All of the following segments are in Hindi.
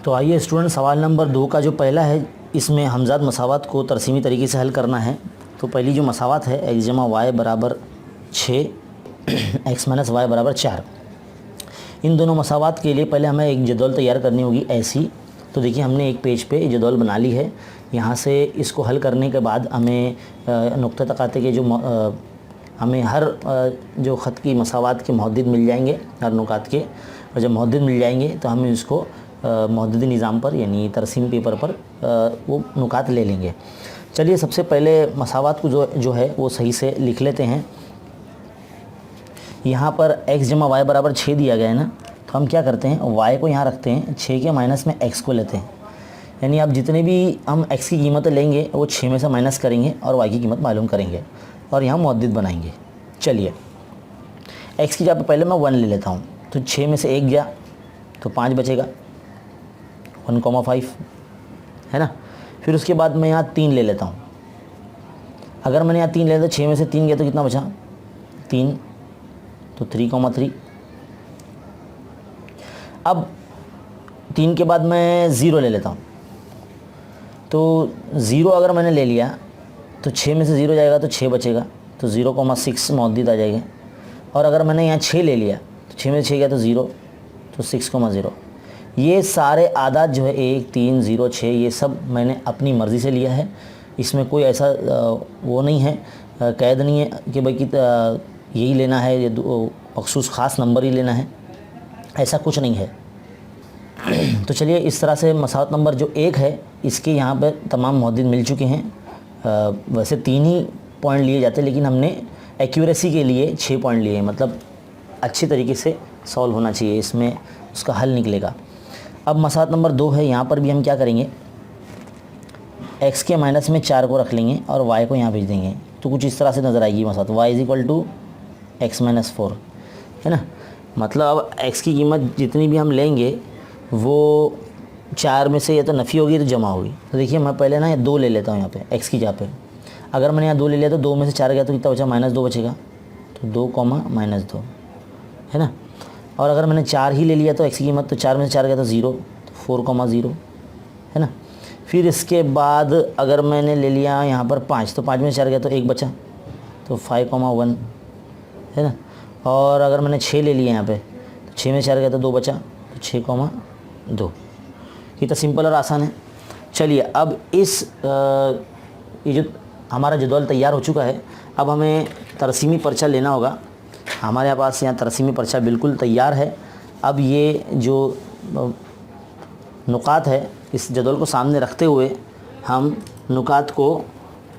तो आइए स्टूडेंट, सवाल नंबर 2 का जो पहला है, इसमें हमजाद मसावत को तरसीमी तरीके से हल करना है। तो पहली जो मसावत है एक्स जमा वाई बराबर 6 एक्स माइनस वाई बराबर 4। इन दोनों मसावत के लिए पहले हमें एक जदौल तैयार करनी होगी ऐसी। तो देखिए हमने एक पेज पे जदौल बना ली है। यहाँ से इसको हल करने के बाद हमें नुक्ते तकाते के जो हमें हर जो ख़त की मसावत के मुहद्दिद मिल जाएंगे, हर नुकात के, और जब मुहद्दिद मिल जाएंगे तो हम इसको मुहद्दिदी निज़ाम पर यानी तरसीम पेपर पर वो नुकात ले लेंगे। चलिए सबसे पहले मसावत को जो है वो सही से लिख लेते हैं। यहाँ पर x जमा वाई बराबर 6 दिया गया है ना, तो हम क्या करते हैं, y को यहाँ रखते हैं, 6 के माइनस में x को लेते हैं। यानी अब जितने भी हम x की कीमत लेंगे वो 6 में से माइनस करेंगे और y की कीमत मालूम करेंगे और यहाँ मुहद्दिद बनाएंगे। चलिए x की जगह पे पहले मैं 1 ले लेता हूँ, तो 6 में से 1 गया तो 5 बचेगा, 1,5 है ना। फिर उसके बाद मैं यहाँ 3 ले लेता हूँ। अगर मैंने यहाँ 3 ले लिया तो 6 में से 3 गया तो कितना बचा, 3, तो 3,3। अब 3 के बाद मैं 0 ले लेता हूँ। तो 0 अगर मैंने ले लिया तो 6 में से 0 जाएगा तो 6 बचेगा, तो 0,6 मुहद्दिद आ जाएगा। और अगर मैंने यहाँ 6 ले लिया तो 6 में से 6 गया तो 0, तो 6,0। ये सारे आदाद जो है 1, 3, 0, 6 ये सब मैंने अपनी मर्ज़ी से लिया है। इसमें कोई ऐसा वो नहीं है, कैद नहीं है कि भाई कि यही लेना है, ये मखसूस ख़ास नंबर ही लेना है, ऐसा कुछ नहीं है। तो चलिए इस तरह से मसावत नंबर जो 1 है इसके यहाँ पर तमाम मुहद्दिद मिल चुके हैं। वैसे 3 ही पॉइंट लिए जाते हैं, लेकिन हमने एक्यूरेसी के लिए 6 पॉइंट लिए हैं, मतलब अच्छी तरीके से सॉल्व होना चाहिए, इसमें उसका हल निकलेगा। अब मसावत नंबर 2 है, यहाँ पर भी हम क्या करेंगे, x के माइनस में 4 को रख लेंगे और y को यहाँ भेज देंगे। तो कुछ इस तरह से नज़र आएगी मसावत, y = x - 4 है ना। मतलब अब x की कीमत जितनी भी हम लेंगे वो 4 में से या तो नफ़ी होगी तो जमा होगी। तो देखिए मैं पहले ना 2 ले लेता हूँ यहाँ पे x की जगह पे। अगर मैंने यहाँ 2 ले लिया तो 2 में से 4 गया तो कितना बचा, -2 बचेगा, तो 2, -2 है ना। और अगर मैंने 4 ही ले लिया तो x की कीमत, तो 4 में से 4 गया तो 0, तो 4,0 है ना। फिर इसके बाद अगर मैंने ले लिया यहाँ पर 5, तो 5 में से 4 गया तो 1 बचा, तो 5,1 है ना। और अगर मैंने 6 ले लिया यहाँ पे, तो 6 में 4 गया तो 2 बचा, तो 6,2। ये तो सिंपल और आसान है। चलिए अब ये जो हमारा जदौल तैयार हो चुका है, अब हमें तरसीमी पर्चा लेना होगा। हमारे पास यहाँ तरसीमी पर्चा बिल्कुल तैयार है। अब ये जो नुकात है इस जदौल को सामने रखते हुए हम नुकात को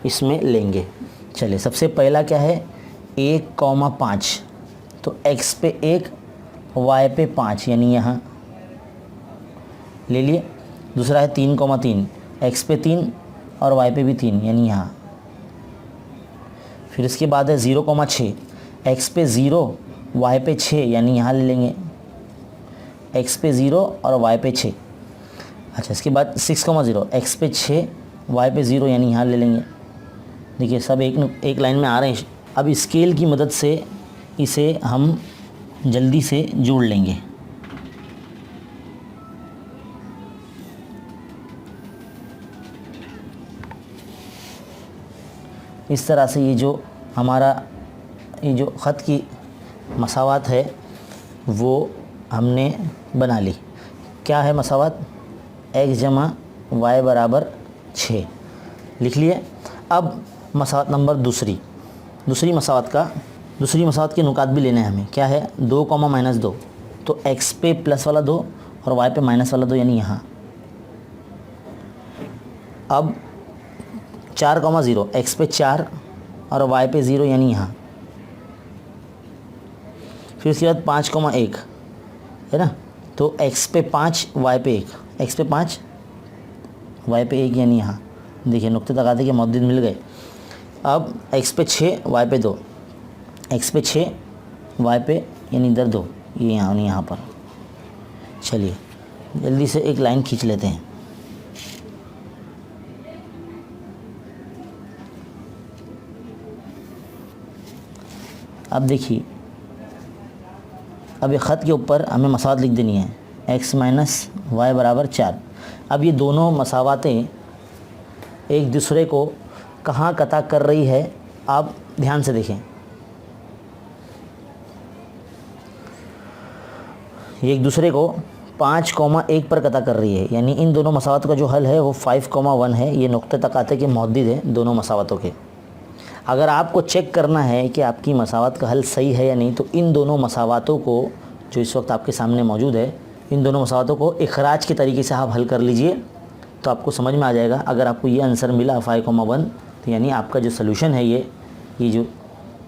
इसमें लेंगे। चलिए सबसे पहला क्या है, 1,5, तो x पे 1 y पे 5 यानी यहाँ ले लिए। दूसरा है 3,3, x पे 3 और y पे भी 3 यानी यहाँ। फिर इसके बाद है 0,6, x पे 0 y पे 6 यानी यहाँ ले लेंगे, x पे 0 और y पे 6। अच्छा इसके बाद 6,0, x पे 6 y पे 0 यानी यहाँ ले लेंगे। देखिए सब एक लाइन में आ रहे हैं। अब स्केल की मदद से इसे हम जल्दी से जोड़ लेंगे। इस तरह से ये जो हमारा ये जो ख़त की मसावत है वो हमने बना ली। क्या है मसावत, x जमा वाई बराबर 6 लिख लिए। अब मसावत नंबर दूसरी मसावत के नुकात भी लेने हैं हमें। क्या है, 2, -2, तो x पे प्लस वाला 2 और y पे माइनस वाला 2 यानी यहाँ। अब 4,0, x पे 4 और y पे 0 यानी यहाँ। फिर उसके बाद 5,1 है ना, तो x पे 5 y पे 1, x पे 5 y पे 1 यानी यहाँ। देखिए नुक्ते तकाते के मुहद्दिद मिल गए। अब x पे 6 y पे 2, x पे 6 y पे यानी इधर 2, ये यहाँ पर। चलिए जल्दी से एक लाइन खींच लेते हैं। अब देखिए अब ये ख़त के ऊपर हमें मसावत लिख देनी है। एक्स माइनस वाई बराबर 4। अब ये दोनों मसावातें एक दूसरे को कहाँ कता कर रही है, आप ध्यान से देखें। ये एक दूसरे को 5,1 पर कता कर रही है, यानी इन दोनों मसावत का जो हल है वो 5,1 है। ये नुक्ते तक आते के मौजूद है दोनों मसावतों के। अगर आपको चेक करना है कि आपकी मसावत का हल सही है या नहीं, तो इन दोनों मसावतों को जो इस वक्त आपके सामने मौजूद है, इन दोनों मसावतों को इखराज के तरीके से आप हल कर लीजिए तो आपको समझ में आ जाएगा। अगर आपको ये आंसर मिला 5,1, तो यानी आपका जो सलूशन है ये जो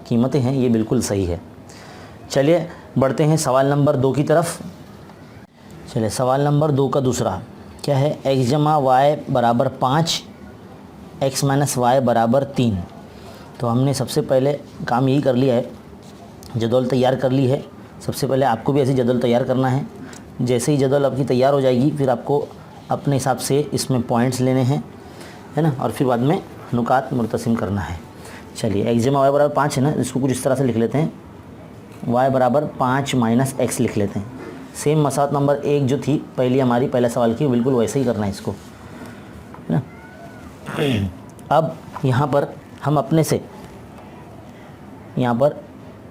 कीमतें हैं ये बिल्कुल सही है। चलिए बढ़ते हैं सवाल नंबर 2 की तरफ। चलिए सवाल नंबर 2 का दूसरा क्या है, एक्स जमा वाई बराबर 5, एक्स माइनस वाई बराबर 3। तो हमने सबसे पहले काम यही कर लिया है, जदौल तैयार कर ली है। सबसे पहले आपको भी ऐसी जदौल तैयार करना है। जैसे ही जदौल आपकी तैयार हो जाएगी, फिर आपको अपने हिसाब से इसमें पॉइंट्स लेने हैं, है ना, और फिर बाद में नुकात मुर्तसिम करना है। चलिए एक्स जमा वाई बराबर 5 है ना, इसको कुछ इस तरह से लिख लेते हैं, वाई बराबर 5 माइनस एक्स लिख लेते हैं। सेम मसावत नंबर 1 जो थी पहली हमारी पहला सवाल की, बिल्कुल वैसे ही करना है इसको, है ना। अब यहाँ पर हम अपने से यहाँ पर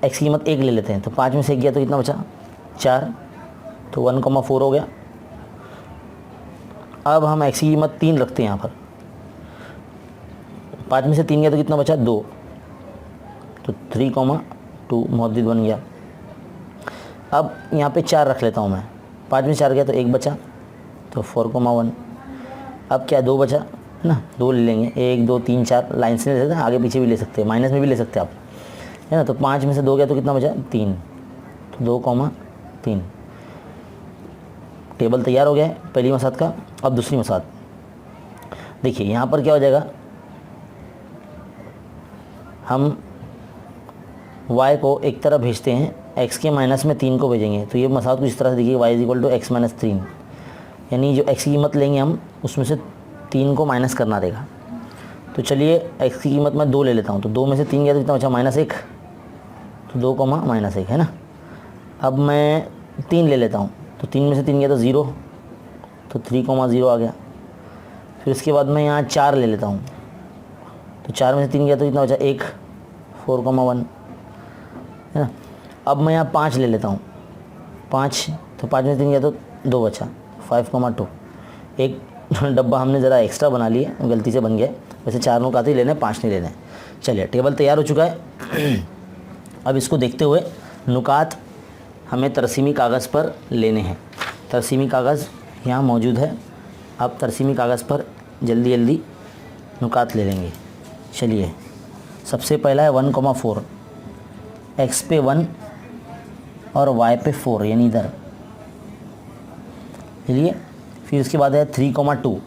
एक्स की कीमत 1 ले लेते हैं, तो 5 में से 1 गया तो कितना बचा 4, तो 1,4 हो गया। अब हम एक्स की कीमत 3 रखते हैं यहाँ पर, 5 में से 3 गया तो कितना बचा 2, तो 3,2 मौजूद बन गया। अब यहाँ पे 4 रख लेता हूँ मैं, 5 में 4 गया तो 1 बचा, तो 4,1। अब क्या 2 बचा ना, 2 ले लेंगे, 1 2 3 4 लाइन से ले सकते हैं, आगे पीछे भी ले सकते हैं, माइनस में भी ले सकते हैं आप, है ना। तो 5 में से 2 गया तो कितना बचा 3, तो 2,3। टेबल तैयार हो गया है पहली मसात का। अब दूसरी मसात देखिए, यहाँ पर क्या हो जाएगा, हम y को एक तरफ भेजते हैं, x के माइनस में 3 को भेजेंगे, तो ये मसावत कुछ इस तरह से देखिए, y equal to X minus 3, यानी जो x की कीमत लेंगे हम उसमें से 3 को माइनस करना रहेगा। तो चलिए x की कीमत मैं 2 ले लेता हूँ, तो 2 में से 3 गया तो कितना बचा -1, तो 2,-1 है ना। अब मैं 3 ले लेता हूँ, तो 3 में से 3 गया तो 0, तो 3,0 आ गया। फिर उसके बाद मैं यहाँ 4 ले लेता हूँ, तो 4 में से 3 गया तो कितना बचा 1, 4,1 है ना। अब मैं यहाँ 5 ले लेता हूँ, 5, तो 5 में से 3 गया तो 2 बचा, 5,2। एक डब्बा हमने ज़रा एक्स्ट्रा बना लिया, गलती से बन गया, वैसे 4 नुकात ही लेने, 5 नहीं लेने। चलिए टेबल तैयार हो चुका है। अब इसको देखते हुए नुकात हमें तरसीमी कागज़ पर लेने हैं। तरसीमी कागज़ यहाँ मौजूद है, अब तरसीमी कागज़ पर जल्दी जल्दी नुकात ले लेंगे। चलिए सबसे पहला है 1,4, एक्स पे 1 और वाई पे 4, यानी इधर। चलिए फिर उसके बाद है 3,2,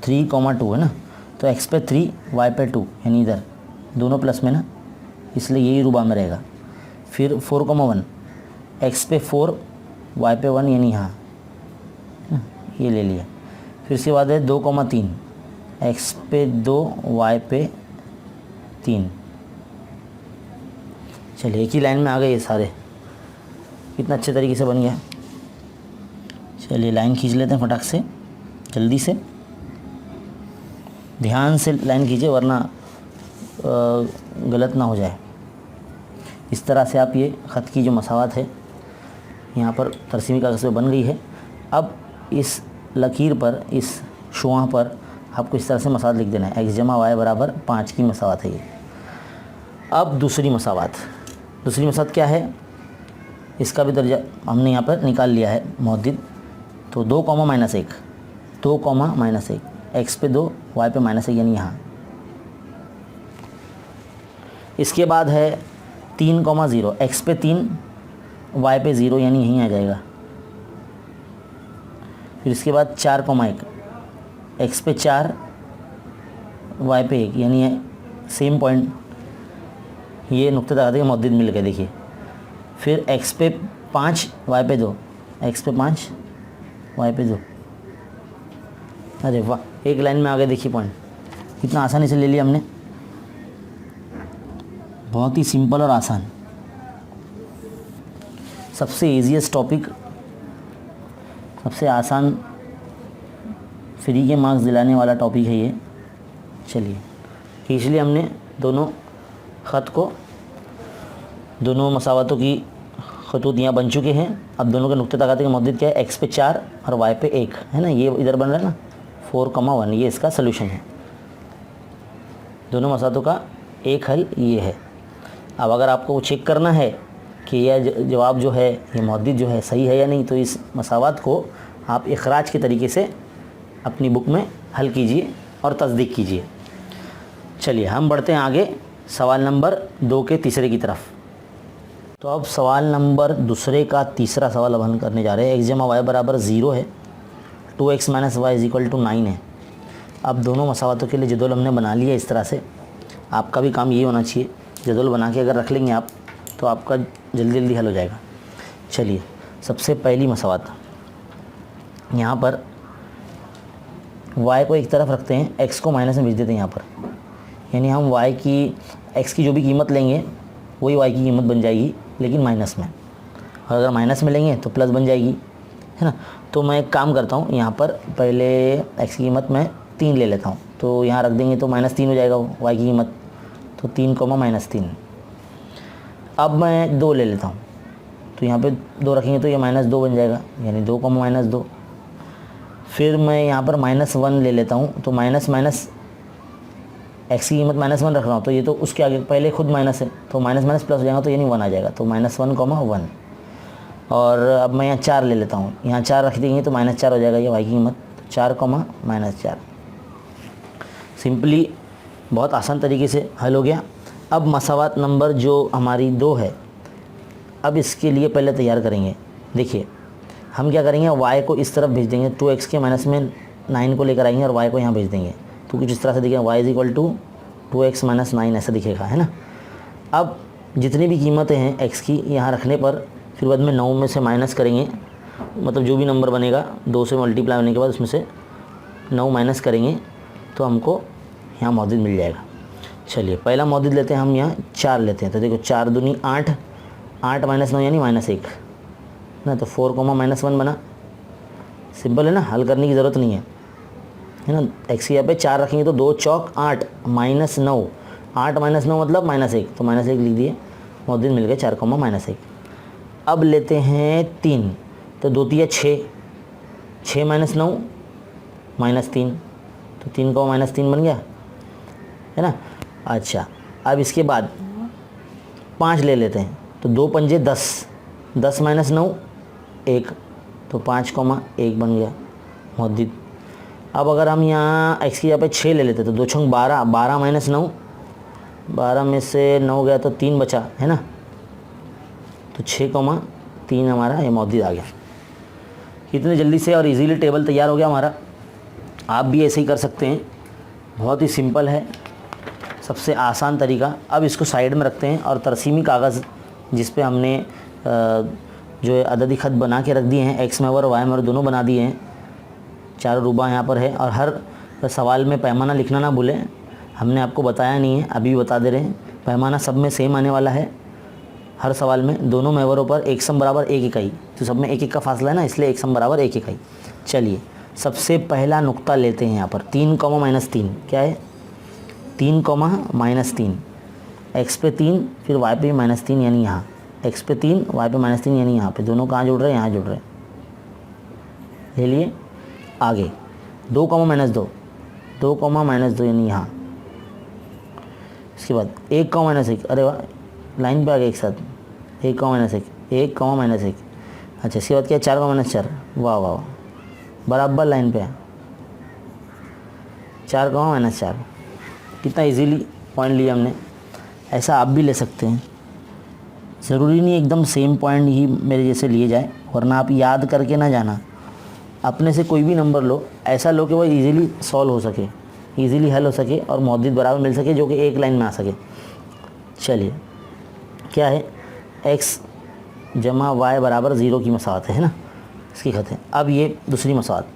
3,2 है ना, तो एक्स पे 3 वाई पे 2, यानी इधर, दोनों प्लस में ना, इसलिए यही रुबा में रहेगा। फिर 4,1, एक्स पे 4 वाई पे 1, यानी यहाँ, ये ले लिया। फिर उसके बाद है 2,3, एक्स पे 2 वाई पे 3। चलिए एक ही लाइन में आ गए ये सारे, कितना अच्छे तरीके से बन गया। चलिए लाइन खींच लेते हैं फटाक से, जल्दी से, ध्यान से लाइन खींचे वरना गलत ना हो जाए। इस तरह से आप ये ख़त की जो मसावत है यहाँ पर तरसीमी कागज़ पे बन गई है। अब इस लकीर पर, इस शुआ पर आपको इस तरह से मसावत लिख देना है, एक्स जमा वाई बराबर 5 की मसावत है ये। अब दूसरी मसावत, दूसरी मसावत क्या है, इसका भी दर्जा हमने यहाँ पर निकाल लिया है मौजूद। तो 2,-1, 2,-1, एक्स पे 2 वाई पे -1, यानी यहाँ। इसके बाद है 3,0, एक्स पे 3 वाई पे 0, यानी यहीं आ जाएगा। फिर इसके बाद 4,1, एक्स पे 4 वाई पे 1, यानी है सेम पॉइंट, ये नुक्ते तक मौजूद मिल गए देखिए। फिर एक्स पे 5 वाई पे 2, एक्स पे 5 वाई पे 2, अरे वाह, एक लाइन में आ गए देखिए पॉइंट, कितना आसानी से ले लिया हमने, बहुत ही सिंपल और आसान। सबसे ईजीएस्ट टॉपिक सबसे आसान फ्री के मार्क्स दिलाने वाला टॉपिक है ये। चलिए, इसलिए हमने दोनों ख़त को, दोनों मसावतों की खतूत यहाँ बन चुके हैं। अब दोनों के नुक्ते तकाते का मौजूद क्या है, एक्स पे 4 और वाई पे 1 है ना, ये इधर बन रहा है ना 4,1, ये इसका सलूशन है। दोनों मसावतों का एक हल ये है। अब अगर आपको चेक करना है कि यह जवाब जो है, ये मौजूद जो है सही है या नहीं, तो इस मसावत को आप इखराज के तरीके से अपनी बुक में हल कीजिए और तस्दीक कीजिए। चलिए हम बढ़ते हैं आगे सवाल नंबर 2 के तीसरे की तरफ। तो अब सवाल नंबर दूसरे का तीसरा सवाल अब हल करने जा रहे हैं। एक्स जमा वाई बराबर 0 है, 2x minus Y is equal to 9 है। अब दोनों मसावतों के लिए जदवल हमने बना लिया इस तरह से। आपका भी काम ये होना चाहिए, जदवल बना के अगर रख लेंगे आप तो आपका जल्दी जल्दी हल हो जाएगा। चलिए, सबसे पहली मसावत, यहाँ पर y को एक तरफ रखते हैं, x को माइनस में भेज देते हैं यहाँ पर, यानी हम x की जो भी कीमत लेंगे वही y की कीमत बन जाएगी, लेकिन माइनस में। और अगर माइनस में लेंगे तो प्लस बन जाएगी, है ना। तो मैं एक काम करता हूँ, यहाँ पर पहले x की कीमत मैं 3 ले लेता हूँ, तो यहाँ रख देंगे तो -3 हो जाएगा y की कीमत, तो 3, -3। अब मैं 2 ले लेता हूँ, तो यहाँ पे 2 रखेंगे तो ये -2 बन जाएगा, यानी 2, -2। फिर मैं यहाँ पर -1 ले लेता हूँ, तो माइनस x की कीमत -1 रख रहा हूँ, तो ये तो उसके आगे पहले खुद माइनस है, तो माइनस प्लस हो जाएगा, तो यानी 1 आ जाएगा, तो -1, 1। और अब मैं यहाँ 4 ले लेता हूँ, यहाँ 4 रख देंगे तो -4 हो जाएगा ये y की कीमत, 4, -4। सिंपली बहुत आसान तरीके से हल हो गया। अब मसावत नंबर जो हमारी 2 है, अब इसके लिए पहले तैयार करेंगे। देखिए हम क्या करेंगे, y को इस तरफ भेज देंगे, 2x के माइनस में 9 को लेकर आएंगे और y को यहाँ भेज देंगे, तो कुछ इस तरह से दिखेगा, y is equal to 2x minus 9 ऐसा दिखेगा, है ना। अब जितनी भी कीमतें हैं x की यहाँ रखने पर, फिर बाद में 9 में से माइनस करेंगे, मतलब जो भी नंबर बनेगा 2 से मल्टीप्लाई होने के बाद उसमें से 9 माइनस करेंगे तो हमको यहाँ मौजूद मिल जाएगा। चलिए पहला मौजूद लेते हैं हम, यहाँ 4 लेते हैं, तो देखो 4 दूनी 8, 8 -9 यानी -1 ना, तो 4, -1 बना। सिंपल है ना, हल करने की ज़रूरत नहीं है ना। x की यहाँ पे 4 रखेंगे तो 2 चौक 8, -9, 8 -9 मतलब -1, तो -1 लिख दिए, मौजूद मिल गए 4, -1। अब लेते हैं 3, तो 2 तिया 6, 6 -9 -3, तो 3, -3 बन गया, है ना। अच्छा, अब इसके बाद 5 ले लेते हैं, तो 2 पंजे 10, 10 -9 1, तो 5, 1 बन गया मौजूद। अब अगर हम यहाँ x की यहाँ पे 6 ले लेते तो 2 छंग 12, 12 -9, 12 में से 9 गया तो 3 बचा, है ना, तो 6,3 हमारा ये मौजूद आ गया। कितने जल्दी से और इजीली टेबल तैयार हो गया हमारा। आप भी ऐसे ही कर सकते हैं, बहुत ही सिंपल है, सबसे आसान तरीका। अब इसको साइड में रखते हैं और तरसीमी कागज़ जिस पे हमने जो अददी ख़त बना के रख दिए हैं, एक्स में और वाई में दोनों बना दिए हैं, 4 रुबा यहाँ पर है। और हर सवाल में पैमाना लिखना ना भूलें, हमने आपको बताया नहीं है, अभी भी बता दे रहे हैं, पैमाना सब में सेम आने वाला है। हर सवाल में दोनों महवरों पर एक सम बराबर 1 इकाई, तो सब में 1 का फासला है ना, इसलिए एक सम बराबर 1 इकाई। चलिए सबसे पहला नुक्ता लेते हैं यहाँ पर, 3, -3 क्या है, 3, -3, x पे 3 फिर y पे -3 यानी यहाँ, x पे 3 y पे -3 यानी यहाँ पे, दोनों कहाँ जुड़ रहे हैं, यहाँ जुड़ रहे हैं। ले लिए आगे, 2, -2, 2, -2 यानी यहाँ। इसके बाद 1, -1, अरे वाह लाइन पे आ गए एक साथ, 1, -1, 1, -1। अच्छा इसके बाद क्या, 4, -4, वाह वाह बराबर लाइन पे है, 4, -4। कितना इजीली पॉइंट लिया हमने। ऐसा आप भी ले सकते हैं, ज़रूरी नहीं एकदम सेम पॉइंट ही मेरे जैसे लिए जाए, वरना आप याद करके ना जाना, अपने से कोई भी नंबर लो, ऐसा लो कि वो इजीली सॉल्व हो सके, इजीली हल हो सके और मौजूद बराबर मिल सके, जो कि एक लाइन में आ सके। चलिए क्या है, x जमा y बराबर 0 की मसावत है ना, इसकी खत है। अब ये दूसरी मसावत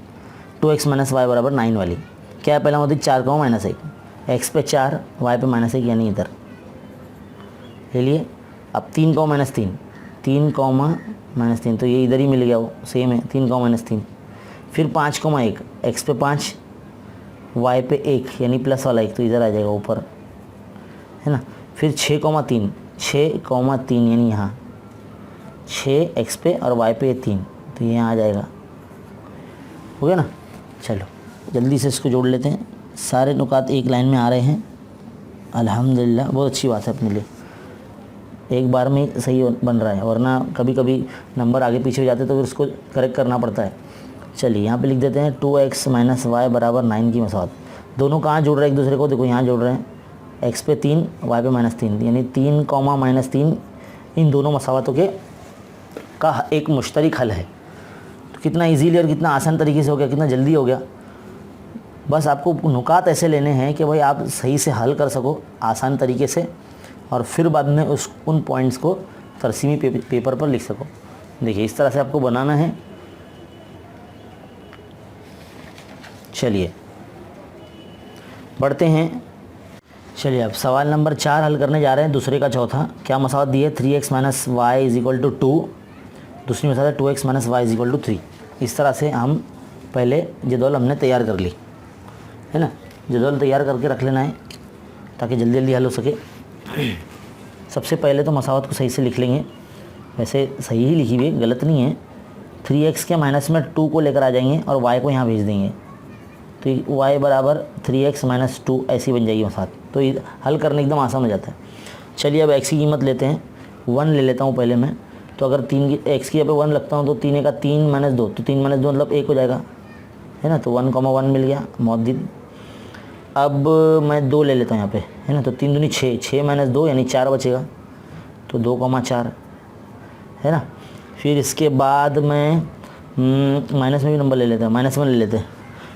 2x माइनस वाई बराबर 9 वाली, क्या है, पहला मौजूद 4, -1, x पे 4 y पे -1 यानी इधर ले लिए। अब 3, -3, 3, -3, तो ये इधर ही मिल गया, वो सेम है, 3, -3, फिर 5,1, एक्स पे 5, वाई पे 1 यानी प्लस वाला 1 तो इधर आ जाएगा ऊपर, है ना। फिर 6,3, 6,3 यानी यहाँ 6 एक्स पे और वाई पे 3 तो ये यहाँ आ जाएगा, हो गया ना। चलो जल्दी से इसको जोड़ लेते हैं, सारे नुकात एक लाइन में आ रहे हैं, अल्हम्दुलिल्लाह बहुत अच्छी बात है अपने लिए, एक बार में सही बन रहा है, वरना कभी कभी नंबर आगे पीछे हो जाते तो फिर उसको करेक्ट करना पड़ता है। चलिए यहाँ पे लिख देते हैं 2x माइनस वाई बराबर 9 की मसावत। दोनों कहाँ जोड़ रहे हैं एक दूसरे को, देखो यहाँ जोड़ रहे हैं, x पे 3 y पे -3 यानी 3, -3 इन दोनों मसावतों के का एक मुश्तरक हल है। तो कितना इजीली और कितना आसान तरीके से हो गया, कितना जल्दी हो गया। बस आपको नुकात ऐसे लेने हैं कि भाई आप सही से हल कर सको आसान तरीके से, और फिर बाद में उन पॉइंट्स को तरसीमी पेपर पर लिख सको। देखिए इस तरह से आपको बनाना है। चलिए बढ़ते हैं। चलिए अब सवाल नंबर 4 हल करने जा रहे हैं, दूसरे का चौथा। क्या मसावत दी है, 3x minus Y is equal to 2, दूसरी मसावत है 2x minus Y is equal to 3। इस तरह से हम पहले जदौल हमने तैयार कर ली है ना, जदौल तैयार करके रख लेना है ताकि जल्दी जल्दी हल हो सके। सबसे पहले तो मसावत को सही से लिख लेंगे, वैसे सही ही लिखी हुई, गलत नहीं है। 3x के माइनस में 2 को लेकर आ जाएंगे और y को यहाँ भेज देंगे, तो y बराबर 3x माइनस 2 ऐसी बन जाएगी मसावत। तो हल करने एकदम आसान हो जाता है। चलिए अब x की कीमत लेते हैं, 1 ले लेता हूँ पहले मैं। तो अगर 3 की x की जगह पे 1 लगता हूँ तो 3 का 3 माइनस 2, तो 3 माइनस 2 मतलब 1 हो जाएगा, है ना। तो 1,1 मिल गया मौजूद। अब मैं 2 ले लेता हूँ यहाँ पे, है ना। तो 3 दूनी 6, 6 माइनस 2 यानी 4 बचेगा, तो 2,4, है ना। फिर इसके बाद मैं माइनस में भी नंबर ले लेते हैं, -1 ले लेते हैं,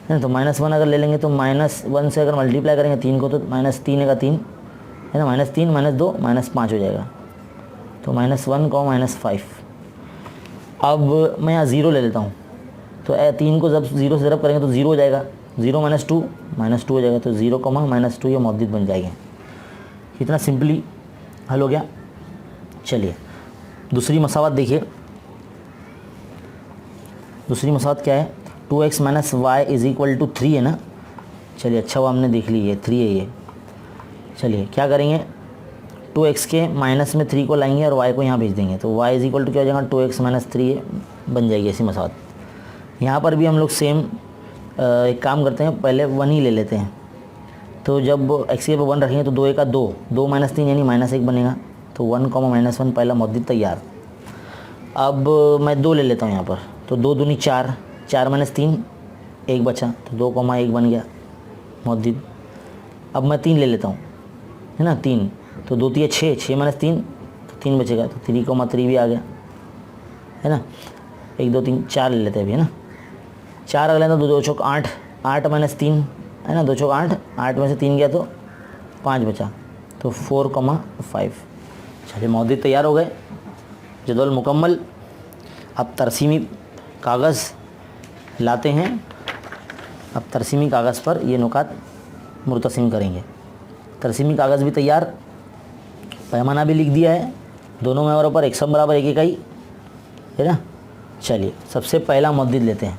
है ना। तो -1 अगर ले लेंगे तो -1 से अगर मल्टीप्लाई करेंगे 3 को तो -3 का 3, है ना। -3 -2 -5 हो जाएगा, तो -1 को -5। अब मैं यहाँ 0 ले लेता हूँ, तो 3 को जब 0 से ज़रब करेंगे तो 0 हो जाएगा, 0 -2 हो जाएगा, तो 0, -2 ये मौजूद बन जाएंगे। कितना सिंपली हल हो गया। चलिए दूसरी मसावत देखिए, दूसरी मसावत क्या है, 2x minus Y is equal to 3 है ना। चलिए अच्छा वो हमने देख ली है, 3 है ये। चलिए क्या करेंगे, 2x के माइनस में 3 को लाएंगे और y को यहाँ भेज देंगे, तो y इज इक्वल टू क्या हो जाएगा, 2x माइनस 3 बन जाएगी ऐसी मसावत। यहाँ पर भी हम लोग सेम एक काम करते हैं, पहले 1 ही ले लेते हैं। तो जब x के पे 1 रखेंगे तो 2 का 2, 2 माइनस 3 यानी -1 बनेगा, तो 1, -1 पहला मौजूद तैयार। अब मैं 2 ले लेता हूँ यहाँ पर, तो 2 दूनी 4, 4 माइनस 3 1 बचा, तो 2,1 बन गया मौजूद। अब मैं 3 ले लेता हूँ, है ना, 3, तो 2 3 6, 6 माइनस 3 तो 3 बचेगा, तो 3,3 भी आ गया, है ना। 1 2 3 4 ले लेते हैं अभी, है ना। 4 अगले तो 2 चौक 8, 8 माइनस 3, है ना, 2 चौक 8, 8 में से 3 गया तो 5 बचा, तो 4,5। चलिए मौजूद तैयार हो गए, जदवल मुकम्मल। अब तरसीमी कागज़ लाते हैं, अब तरसीमी कागज़ पर ये नुकात मुर्तसिम करेंगे। तरसीमी कागज़ भी तैयार, पैमाना भी लिख दिया है, दोनों में बराबर 100 बराबर 1 इकाई, है ना। चलिए सबसे पहला मौजूद लेते हैं।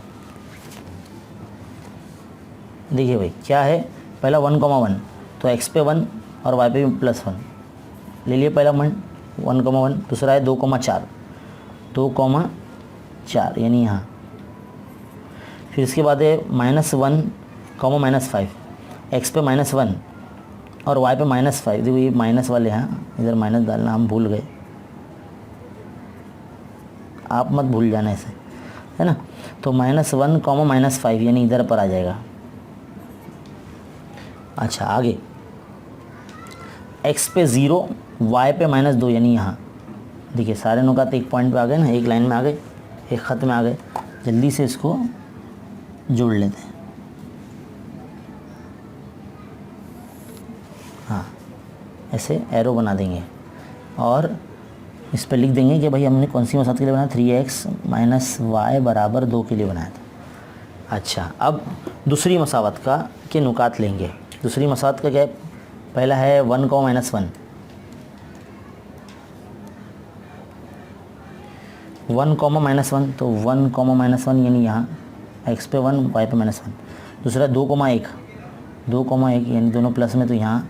देखिए भाई क्या है, पहला 1,1, तो x पे 1 और y पे भी +1 ले लिए पहला 1,1। दूसरा है 2,4, 2,4 यानी यहाँ। फिर इसके बाद है -1, -5, x पे -1 और y पे -5। देखो ये माइनस वाले यहाँ, इधर माइनस डालना हम भूल गए, आप मत भूल जाना इसे, है ना। तो -1, -5 यानी इधर पर आ जाएगा। अच्छा आगे x पे 0, y पे -2 यानी यहाँ। देखिए सारे नुकात एक पॉइंट पे आ गए ना, एक लाइन में आ गए, एक ख़त में आ गए। जल्दी से इसको जोड़ लेते हैं। हाँ ऐसे एरो बना देंगे और इस पर लिख देंगे कि भाई हमने कौन सी मसावत के लिए बनाया, 3x माइनस वाई बराबर 2 के लिए बनाया था। अच्छा अब दूसरी मसावत का के नुकात लेंगे। दूसरी मसावत का क्या है, पहला है 1, -1, 1, -1, तो 1, -1 यानी यहाँ एक्स पे 1 वाई पे -1। दूसरा 2,1 2,1 यानी दोनों प्लस में तो यहाँ,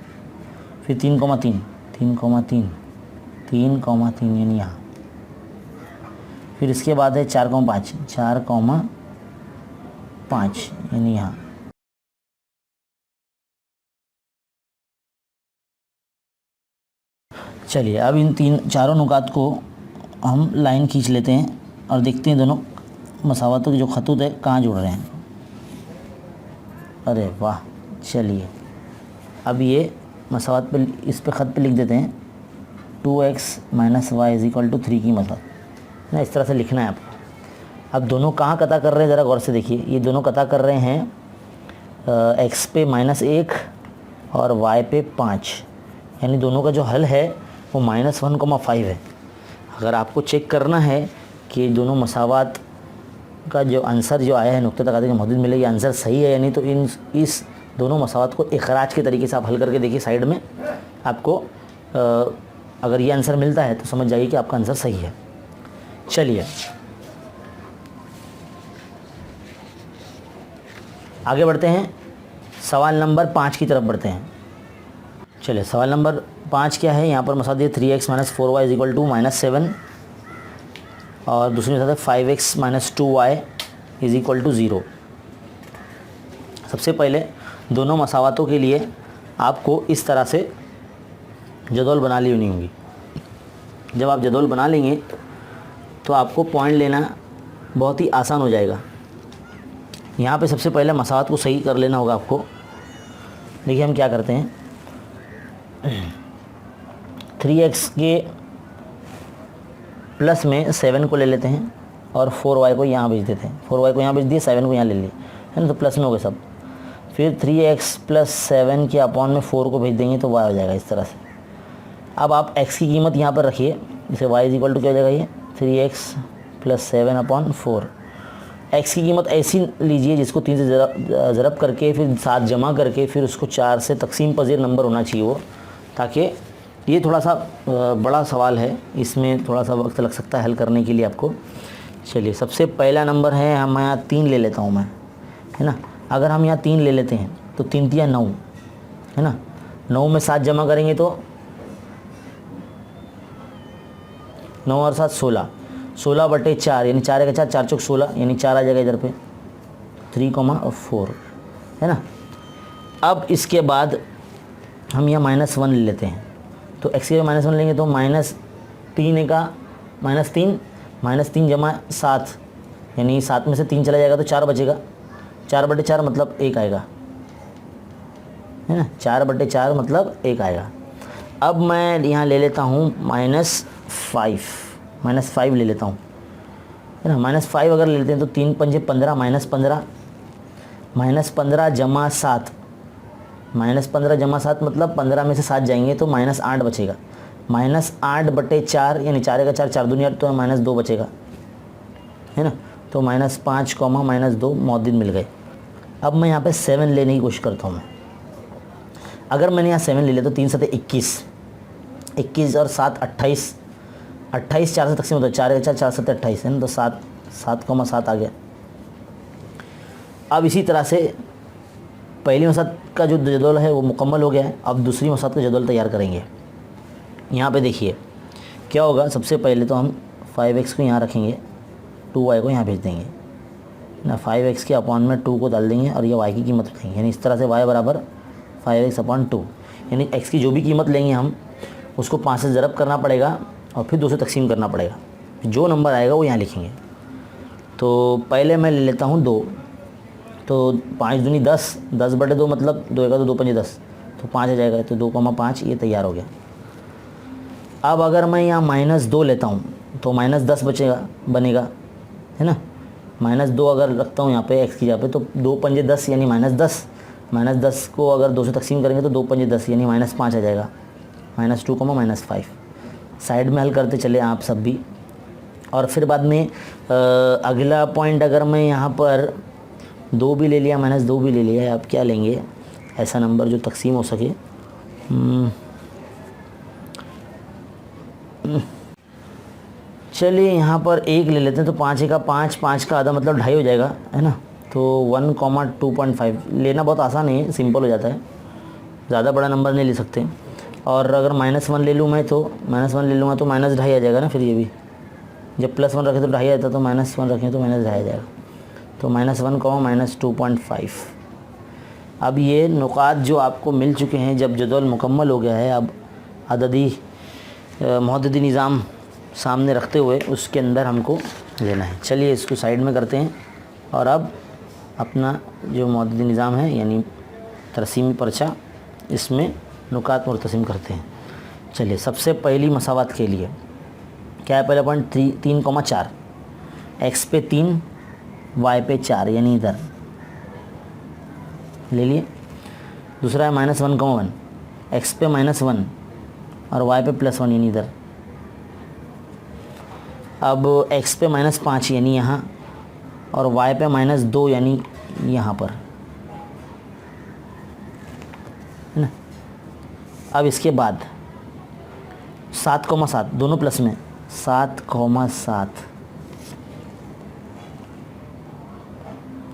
फिर 3,3 3,3 3,3 यानी यहाँ, फिर इसके बाद है 4,5 4,5 यानी यहाँ। चलिए अब इन चारों नुकात को हम लाइन खींच लेते हैं और देखते हैं दोनों मसावतों के जो खतूत है कहाँ जुड़ रहे हैं। अरे वाह, चलिए अब ये मसावत पे इस पे ख़त पे लिख देते हैं 2x - y = 3 की मसावत ना, इस तरह से लिखना है आपको। अब दोनों कहाँ कता कर रहे हैं ज़रा गौर से देखिए। ये दोनों कता कर रहे हैं x पे -1 और y पे 5, यानी दोनों का जो हल है वो -1,5 है। अगर आपको चेक करना है कि दोनों मसावत का जो आंसर जो आया है नुक्ते तकाते के मौजूद मिले, ये आंसर सही है यानी, तो इस दोनों मसावत को इखराज के तरीके से आप हल करके देखिए साइड में। आपको अगर ये आंसर मिलता है तो समझ जाइए कि आपका आंसर सही है। चलिए आगे बढ़ते हैं, सवाल नंबर 5 की तरफ बढ़ते हैं। चलिए सवाल नंबर 5 क्या है, यहाँ पर मसावत दिए 3x - 4y = -7 और दूसरी मसावत है 5x - 2y = 0। सबसे पहले दोनों मसावतों के लिए आपको इस तरह से जदौल बना ली होनी होगी। जब आप जदौल बना लेंगे तो आपको पॉइंट लेना बहुत ही आसान हो जाएगा। यहाँ पे सबसे पहले मसावत को सही कर लेना होगा आपको। देखिए हम क्या करते हैं, 3x के प्लस में 7 को ले लेते हैं और 4y को यहाँ भेज देते हैं। 4y को यहाँ भेज दिए, 7 को यहाँ ले लिए, है ना, तो प्लस में हो गए सब। फिर 3x + 7 के अपॉन में 4 को भेज देंगे तो y हो जाएगा इस तरह से। अब आप x की कीमत यहाँ पर रखिए, इसे y = क्या हो जाएगा, ये 3x + 7/4। x की कीमत ऐसी लीजिए जिसको 3 से ज़रब करके फिर 7 जमा करके फिर उसको 4 से तकसीम पज़ीर नंबर होना चाहिए वो, ताकि ये थोड़ा सा बड़ा सवाल है, इसमें थोड़ा सा वक्त लग सकता है हल करने के लिए आपको। चलिए सबसे पहला नंबर है, हम यहाँ 3 ले लेता हूँ मैं, है ना। अगर हम यहाँ 3 ले लेते हैं तो 3 × 9 है ना, 9 में 7 जमा करेंगे तो 9 और 7 16, 16/4 यानी 4 का 4, 4 चौक 16 यानी 4 आ जाएगा इधर पे 3,4 है ना। अब इसके बाद हम यहाँ -1 ले लेते हैं, तो x के -1 लेंगे तो -3 का -3 -3 जमा 7 यानी 7 में से 3 चला जाएगा तो 4 बचेगा। 4/4 मतलब 1 आएगा, है ना, 4/4 मतलब 1 आएगा। अब मैं यहाँ ले लेता हूँ -5 ले लेता हूँ, है ना। -5 अगर ले लेते हैं तो 3 × 5 = 15 -15 जमा 7 -15 जमा 7 मतलब 15 में से 7 जाएंगे तो -8 बचेगा। -8/4 यानी 4 का 4, 4 दूनी 8 तो -2 बचेगा, है ना। तो -5, -2 मौजूद मिल गए। अब मैं यहाँ पे 7 लेने की कोशिश करता हूँ मैं। अगर मैंने यहाँ 7 ले लिया तो 3 × 7 = 21 और 7 28 4 से तकसीम होता है, 4 का 4, 4 × 7 = 28 है ना, तो 7 आ गया। अब इसी तरह से पहली मसावत का जो जदौल है वो मुकम्मल हो गया है। अब दूसरी मसावत का जदौल तैयार करेंगे। यहाँ पे देखिए क्या होगा, सबसे पहले तो हम 5x को यहाँ रखेंगे, 2y को यहाँ भेज देंगे ना, 5x के अपॉन में 2 को डाल देंगे और ये y की कीमत रखेंगे, यानी इस तरह से y = 5x/2 यानी x की जो भी कीमत लेंगे हम उसको 5 से ज़रब करना पड़ेगा और फिर 2 से तकसीम करना पड़ेगा। जो नंबर आएगा वो यहाँ लिखेंगे। तो पहले मैं ले लेता हूँ 2, तो 5 दूनी 10, 10/2 मतलब 2 का 2 × 5 = 10, तो 5 आ जाएगा, तो 2,5 ये तैयार हो गया। अब अगर मैं यहाँ -2 लेता हूँ तो -10 बनेगा, है ना। -2 अगर रखता हूँ यहाँ पे x की जगह पे तो 2 × 5 = 10 यानी -10, -10 को अगर 2 से तकसीम करेंगे तो 2 × 5 = 10 यानी -5 आ जाएगा, -2, -5 साइड में हल करते चले आप सब भी। और फिर बाद में अगला पॉइंट, अगर मैं यहाँ पर 2 भी ले लिया, -2 भी ले लिया, आप क्या लेंगे ऐसा नंबर जो तकसीम हो सके। चलिए यहाँ पर 1 ले लेते हैं, तो 5 × 5 5 का आधा मतलब 2.5 हो जाएगा, है ना। तो 1,2.5 लेना बहुत आसान है, सिंपल हो जाता है, ज़्यादा बड़ा नंबर नहीं ले सकते। और अगर -1 ले लूँ मैं तो -1 ले लूँगा तो -2.5 आ जाएगा ना, फिर ये भी जब +1 रखे तो 2.5 आता, तो -1 रखें तो -2.5 आ जाएगा। तो -1, -2.5। अब ये नुकात जो आपको मिल चुके हैं, जब जदवल मुकम्मल हो गया है, अब अददी मुहद्दिदी निज़ाम सामने रखते हुए उसके अंदर हमको लेना है। चलिए इसको साइड में करते हैं और अब अपना जो मुहद्दिदी निज़ाम है यानी तरसीमी पर्चा, इसमें नुकात मुर्तसिम करते हैं। चलिए सबसे पहली मसावत के लिए क्या है, पहला पॉइंट 3,4, एक्स पे 3 वाई पे 4 यानी इधर ले लिए। दूसरा है -1,1, एक्स पे -1 और वाई पे +1 यानी इधर। अब एक्स पे -5 यानी यहाँ, और वाई पे -2 यानी यहाँ पर, है ना। अब इसके बाद 7,7 दोनों प्लस में, 7,7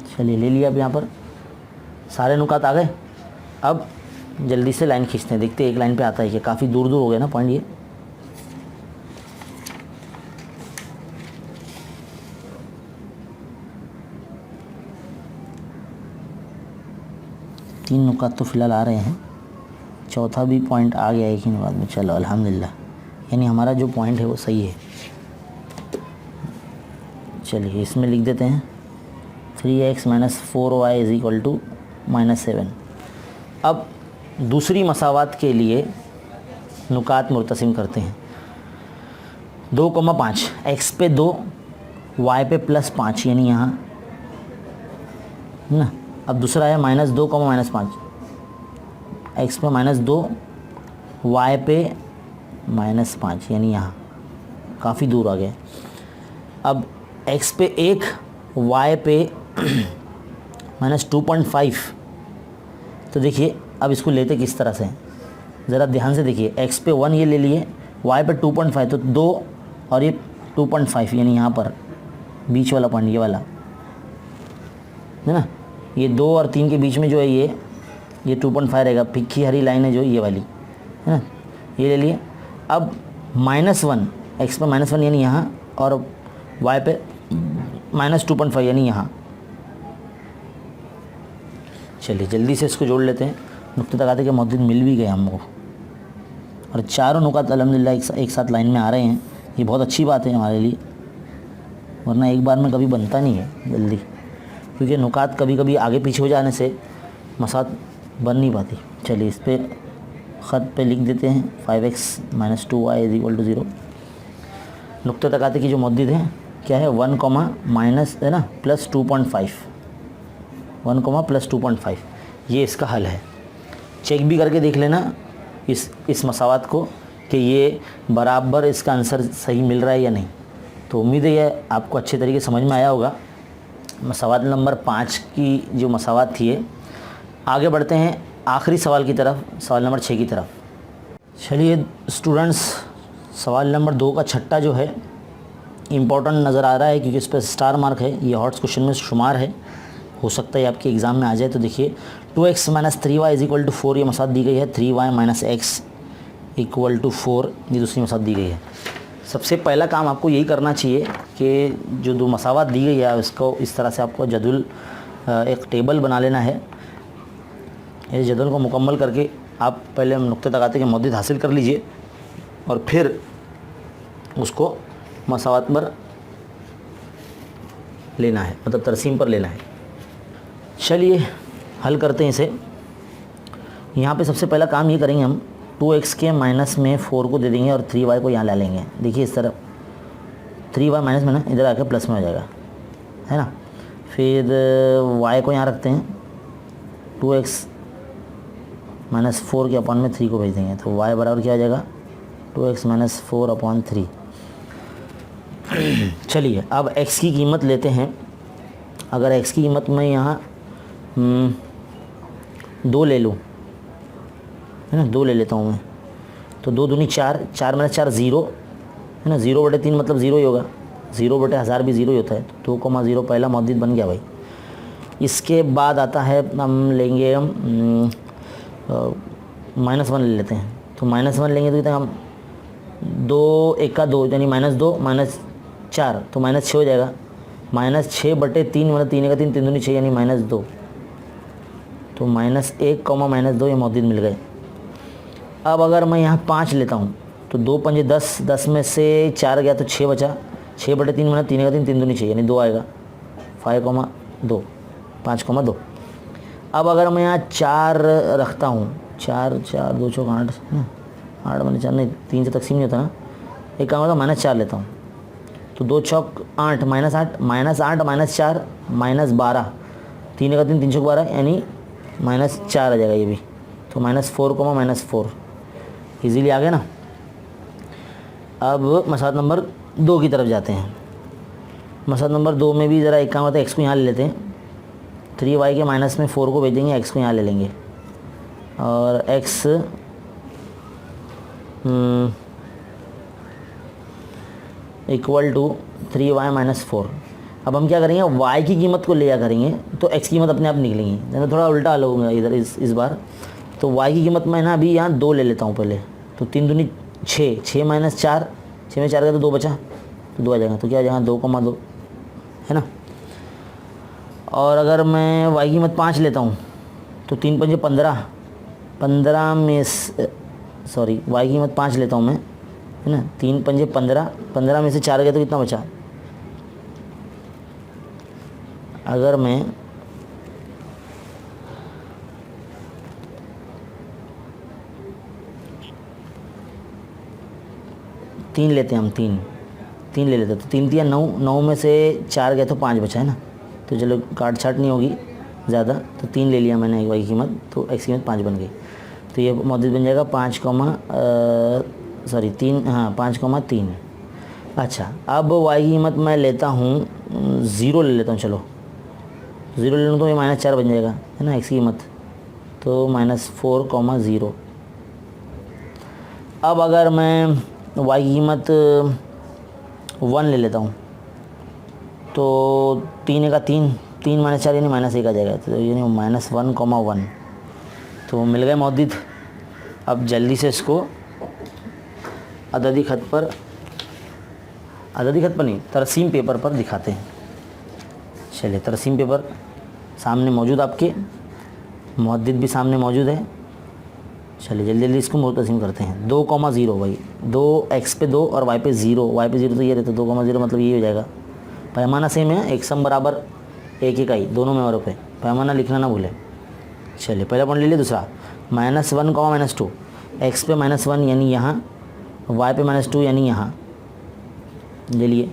चलिए ले लिया। अब यहाँ पर सारे नुकात आ गए। अब जल्दी से लाइन खींचते हैं, देखते हैं एक लाइन पे आता है कि काफ़ी दूर दूर हो गया ना पॉइंट ये। तीन नुकात तो फ़िलहाल आ रहे हैं, चौथा भी पॉइंट आ गया एक ही नुकात में। चलो अल्हम्दुलिल्लाह, यानी हमारा जो पॉइंट है वो सही है। चलिए इसमें लिख देते हैं 3x - 4y = -7। अब दूसरी मसावत के लिए नुकात मुर्तसिम करते हैं। 2,5 एक्स पे 2 वाई पे +5 यानी यहाँ ना। अब दूसरा है -2, -5 एक्स पे -2 वाई पे -5 यानी यहाँ, काफ़ी दूर आ गए। अब एक्स पे 1 वाई पे -2.5। तो देखिए अब इसको लेते किस तरह से, ज़रा ध्यान से देखिए। एक्स पे 1 ये ले लिए, वाई पे 2.5, तो 2 और ये 2.5 यानी यहाँ पर बीच वाला पॉइंट, ये वाला है ना। ये 2 और 3 के बीच में जो है ये 2.5 रहेगा। फिक्की हरी लाइन है जो ये वाली, है ना, ये ले लिए। अब -1 एक्स पे -1 यानी यहाँ, और वाई पे -2.5 यानी यहाँ। चलिए जल्दी से इसको जोड़ लेते हैं। नुक्ते तक आते कि मुहद्दिद मिल भी गए हमको, और चारों नुकात अल्हम्दुलिल्लाह एक साथ लाइन में आ रहे हैं। ये बहुत अच्छी बात है हमारे लिए, वरना एक बार में कभी बनता नहीं है जल्दी, क्योंकि नुकात कभी कभी आगे पीछे हो जाने से मसात बन नहीं पाती। चलिए इस पर ख़त पे लिख देते हैं 5x - 2y = 0। नुक्ते तक आते की जो मुहद्दिद है क्या है, 1, है ना, +2.5, 1, +2.5, ये इसका हल है। चेक भी करके देख लेना इस मसावत को कि ये बराबर इसका आंसर सही मिल रहा है या नहीं। तो उम्मीद है ये आपको अच्छे तरीके समझ में आया होगा। मसावत नंबर 5 की जो मसावत थी है। आगे बढ़ते हैं आखिरी सवाल की तरफ, सवाल नंबर 6 की तरफ। चलिए स्टूडेंट्स, सवाल नंबर 2 का छठा जो है इम्पोर्टेंट नज़र आ रहा है, क्योंकि इस पर स्टार मार्क है, ये हॉट्स क्वेश्चन में शुमार है, हो सकता है आपके एग्ज़ाम में आ जाए। तो देखिए 2x - 3y = 4 ये मसावत दी गई है। 3y - x = 4 ये दूसरी मसावत दी गई है। सबसे पहला काम आपको यही करना चाहिए कि जो दो मसावत दी गई है उसको इस तरह से आपको जदवल, एक टेबल बना लेना है। इस जदवल को मुकम्मल करके आप पहले नुक्ते तक आते के मुहद्दिद हासिल कर लीजिए, और फिर उसको मसावत पर लेना है, मतलब तरसीम पर लेना है। चलिए हल करते हैं इसे। यहाँ पे सबसे पहला काम ये करेंगे हम, 2x के माइनस में 4 को दे देंगे और 3y को यहाँ ला लेंगे। देखिए इस तरफ 3y माइनस में ना, इधर आकर प्लस में हो जाएगा, है ना। फिर y को यहाँ रखते हैं, 2x - 4 के अपॉन में 3 को भेज देंगे, तो y बराबर क्या हो जाएगा, 2x - 4/3। चलिए अब x की कीमत लेते हैं। अगर x की कीमत में यहाँ 2 ले लूँ, है ना, 2 ले लेता हूँ मैं, तो 2 दूनी 4, 4 - 4 0, है ना। 0/3 मतलब 0 ही होगा, 0/1000 भी 0 ही होता है। तो 2,0 पहला मुहद्दिद बन गया भाई। इसके बाद आता है, हम लेंगे -1 ले लेते हैं। तो -1 लेंगे तो कितना, हम 2 1 का 2 यानी -2 -4 तो -6 हो जाएगा। -6/3 मतलब 3 का 3 3 दूनी 6 यानी -2। तो -1 -2 ये मौजूद मिल गए। अब अगर मैं यहाँ 5 लेता हूँ तो 2 पंजे 10, 10 में से 4 गया तो 6 बचा। 6/3 मतलब 3 का 3 3 दूनी 6 यानी 2 आएगा। 5,2 5,2। अब अगर मैं यहाँ 4 रखता हूँ, 4 4 2 चौक 8 ना, 8 बने 4 नहीं 3 से तकसीम नहीं होता ना, एक काम होता है -4 लेता हूँ। तो 2 चौक 8 -8 -4 -12, 3 का 3 3 चौक 12 यानी -4 आ जाएगा ये भी। तो -4 -4 इजीली आ गया ना। अब मसला नंबर 2 की तरफ जाते हैं। मसला नंबर 2 में भी ज़रा एक काम होता है, एक्स को यहाँ ले लेते हैं। 3y के माइनस में 4 को भेजेंगे, एक्स को यहाँ ले लेंगे और x इक्वल टू 3y - 4। अब हम क्या करेंगे, y की कीमत को लिया करेंगे तो x की कीमत अपने आप निकलेंगी। जैसे थोड़ा उल्टा हल होगा इधर इस बार। तो y की कीमत मैं ना अभी यहाँ 2 ले लेता हूँ पहले। तो 3 दूनी 6, 6 - 4, 6 में 4 का तो 2 बचा, तो 2 आ जाएगा। तो क्या आ जाएगा 2,2 है ना। और अगर मैं y की कीमत 5 लेता हूँ तो 3 पंजे 15, 15 में सॉरी y की कीमत 5 लेता हूँ मैं, है ना। 3 पंजे 15, 15 में से 4 गया तो कितना बचा। अगर मैं तीन लेते हैं, हम तीन ले लेते, तो 3 3 9, 9 में से 4 गया तो 5 बचा है ना। तो चलो काट छाट नहीं होगी ज़्यादा, तो 3 ले लिया मैंने y की कीमत, तो x की कीमत 5 बन गई। तो ये मौजूद बन जाएगा 5,3। अच्छा, अब y की कीमत मैं लेता हूँ 0 ले लेता हूँ। चलो 0 ले लूँ तो ये -4 बन जाएगा, है ना x की कीमत। तो -4,0। अब अगर मैं y की कीमत 1 ले लेता हूँ तो 3 का 3, 3 - 4 यानी -1 आ जाएगा। तो यानी -1,1 तो मिल गए मौजूद। अब जल्दी से इसको अददी खत पर नहीं, तरसीम पेपर पर दिखाते हैं। चलिए, तरसीम पेपर सामने मौजूद, आपके मुहद्दिद भी सामने मौजूद है। चलिए जल्दी जल्दी इसको मुतसिम करते हैं। 2,0 भाई, 2 x पे 2 और y पे 0 तो ये रहता है। 2,0 मतलब ये हो जाएगा। पैमाना सेम है, एक सम बराबर 1 इकाई दोनों में और पे पैमाना लिखना ना भूलें। चलिए पहला पॉइंट ले लिया। दूसरा -1, -2, x पे -1 यानी यहाँ, y पे -2 यानी यहाँ ले लिए।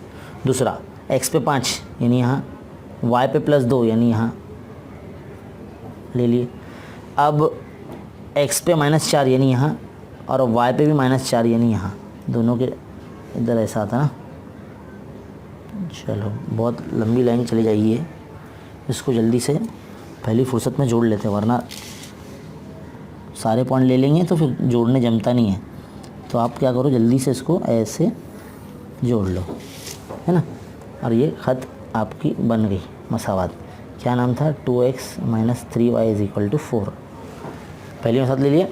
दूसरा x पे 5 यानी यहाँ, y पे +2 यानी यहाँ ले लिए। अब x पे -4 यानी यहाँ और y पे भी -4 यानी यहाँ, दोनों के इधर ऐसा आता ना। चलो बहुत लंबी लाइन चली जाएगी ये, इसको जल्दी से पहली फुर्सत में जोड़ लेते हैं, वरना सारे पॉइंट ले लेंगे तो फिर जोड़ने जमता नहीं है। तो आप क्या करो, जल्दी से इसको ऐसे जोड़ लो, है ना। और ये ख़त आपकी बन गई मसावात। क्या नाम था, 2x - 3y = 4। पहली मसावत ले लिए।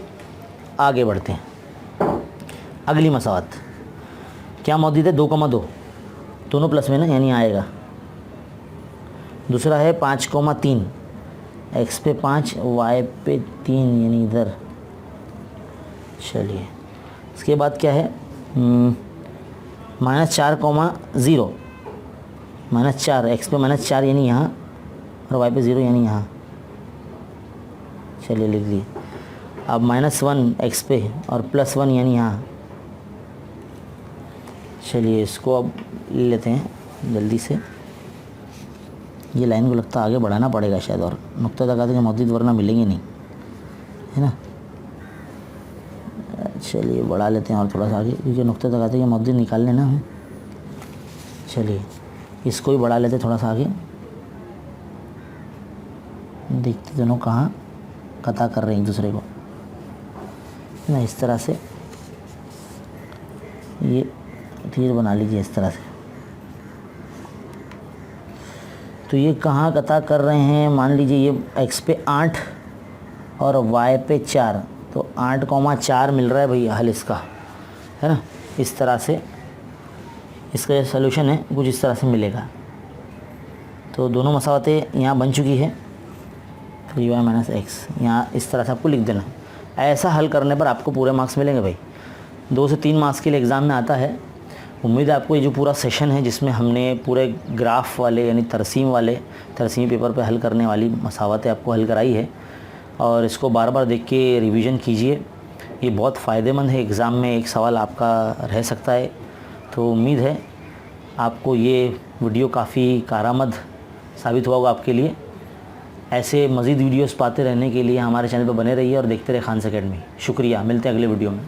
आगे बढ़ते हैं, अगली मसावत क्या मौजूद है, 2,2 दोनों प्लस में ना यानी आएगा। दूसरा है 5,3, x पे 5 y पे 3 यानी इधर। चलिए इसके बाद क्या है, -4,0, -4 x पे -4 यानी यहाँ और y पे 0 यानी यहाँ। चलिए लिख लिए। अब -1 x पे और +1 यानी यहाँ। चलिए इसको अब ले लेते हैं जल्दी से। ये लाइन को लगता है आगे बढ़ाना पड़ेगा शायद, और नुक्ता लगाते हैं मौजूद, वरना मिलेंगे नहीं, है ना। चलिए बढ़ा लेते हैं और थोड़ा सा आगे, क्योंकि नुक्ता लगाते हैं मौजूद निकाल लेना है। चलिए इसको ही बढ़ा लेते थोड़ा सा आगे, देखते दोनों कहाँ कता कर रहे हैं एक दूसरे को, ना। इस तरह से ये तीर बना लीजिए इस तरह से। तो तो ये कहाँ कता कर रहे हैं, मान लीजिए ये x पे 8 और y पे 4, तो 8,4 मिल रहा है भाई हल इसका, है ना। इस तरह से इसका जो सलूशन है कुछ इस तरह से मिलेगा। तो दोनों मसावतें यहाँ बन चुकी है। 3y माइनस एक्स यहाँ इस तरह से आपको लिख देना। ऐसा हल करने पर आपको पूरे मार्क्स मिलेंगे भाई। 2 से 3 मार्क्स के लिए एग्ज़ाम में आता है। उम्मीद है आपको ये जो पूरा सेशन है जिसमें हमने पूरे ग्राफ वाले यानी तरसीमी पेपर पे हल करने वाली मसावतें आपको हल कराई है, और इसको बार बार देख के रिवीजन कीजिए। ये बहुत फ़ायदेमंद है, एग्ज़ाम में एक सवाल आपका रह सकता है। तो उम्मीद है आपको ये वीडियो काफ़ी कारआमद साबित हुआ होगा आपके लिए। ऐसे मज़ीद वीडियोस पाते रहने के लिए हमारे चैनल पर बने रहिए और देखते रहिए खान्स एकेडमी। शुक्रिया, मिलते हैं अगले वीडियो में।